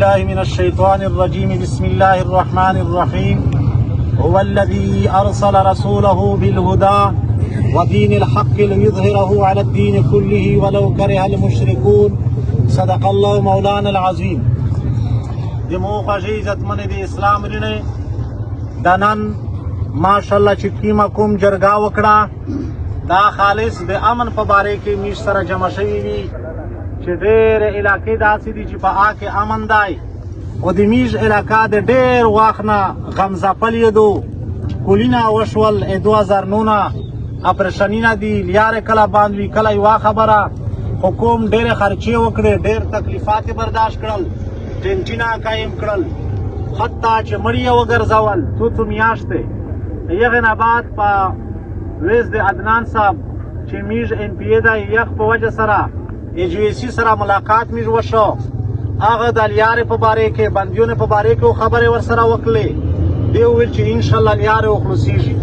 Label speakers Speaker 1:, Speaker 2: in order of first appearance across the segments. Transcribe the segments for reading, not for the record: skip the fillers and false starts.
Speaker 1: بالله من الشيطان الرجيم بسم الله الرحمن الرحيم هو الذي أرسل رسوله بالهدى ودين الحق ليظهره على الدين كله ولو كره المشركون صدق الله مولانا العظيم. دمو خوږې عزتمنې د اسلام رڼې د نن ماشاءالله چې کیمه کوم جرګه وکړه دا خالص د امن په باره کې میش سره جمع شوي وي چې ډېرې علاقې داسې دي چې په هغه کې امن دی او د میش علاقه د ډېر وخت نه غمځپلې دو کلونه وشول 2009 اپریشنونه دي لیارې کله بند وي کله یوه خبره خو کوم ډېرې خرچې وکړې ډېر تکلیفات یې برداشت کړل ټینټونه قایم کړل حتی چې مړي یې وګرځول څو میاشتې د هغې نه بعد په ویز د عدنان صاحب چې میږ ان پی ای دی یخ په وجه سره AGC سره ملاقات میږ وشو هغه د لیارې په باره کې بندیونو په باره کې خبرې ورسره وکړلې دی وویل چې انشاءالله لیارې وخلوصېږي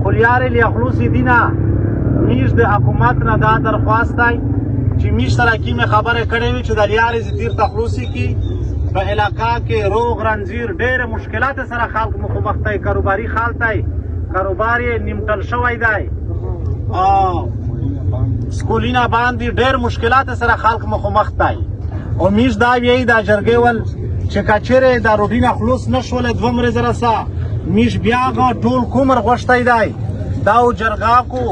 Speaker 1: خو لیارې لیخلوصې دي نه میږ د حکومت نه دا درخواست دی چې میږ سره کیمې خبرې کړې وي چې د لیارې زدیر تخلوصي کي په علاقه کې روغ رنځیر ډېرې مشکلات سره خلک مخامخ دی کاروباري خال دی کاروبار یې نیمټل شوی دی سکولونه باندې ډېر مشکلات سره خلک مخامخ دی او میږ دا وایي دا جرګې ول چې که چېرې دا روټینه خلوص نه شولی 2 ورځې رسه میږ بیا هغه ټول کومر غوښتی دی دا و جرګه کو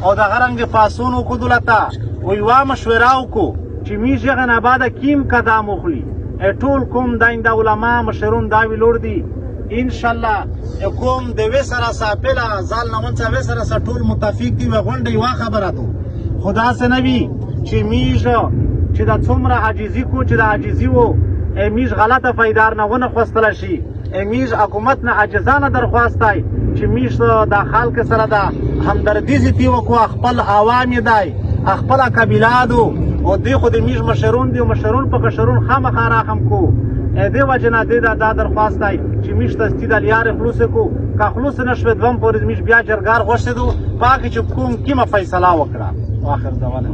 Speaker 1: او دغه رنګې پاڅون وکړو دولته و یوه مشوره وکړو چې میږ هغه نه بعده کیم قدم وخلي ټول کوم داینده علما مشرون دا ویلوړ دي انشاءالله کوم د وې سره ساپله ځال نه ونڅه وې سره ټول متفق دي و غونډه یوه خبره ده خو داسې نه وي چې میږ چې دا څومره عاجزي کو چې د عاجزي و میږ غلطه فایدار نه ونه خوستله شي میږ حکومت نه عاجزانه درخواست دی چې میږ د خلک سره د همدردي زیاتي وکړو خپل عوام یې دی خپله قبیله دو او دی خو د میږ مشرون دي او مشرون په قشرون خامخا راخم کو دې وجه نه دی دا درخواست دی چې میږ ته ستی د لیارې خلوص کړو که خلوص نه شوې 2 پورې میږ بیا جرګار غوښتېدو په هغې چې کوم کیمه فیصله وکړه آخر دعوانا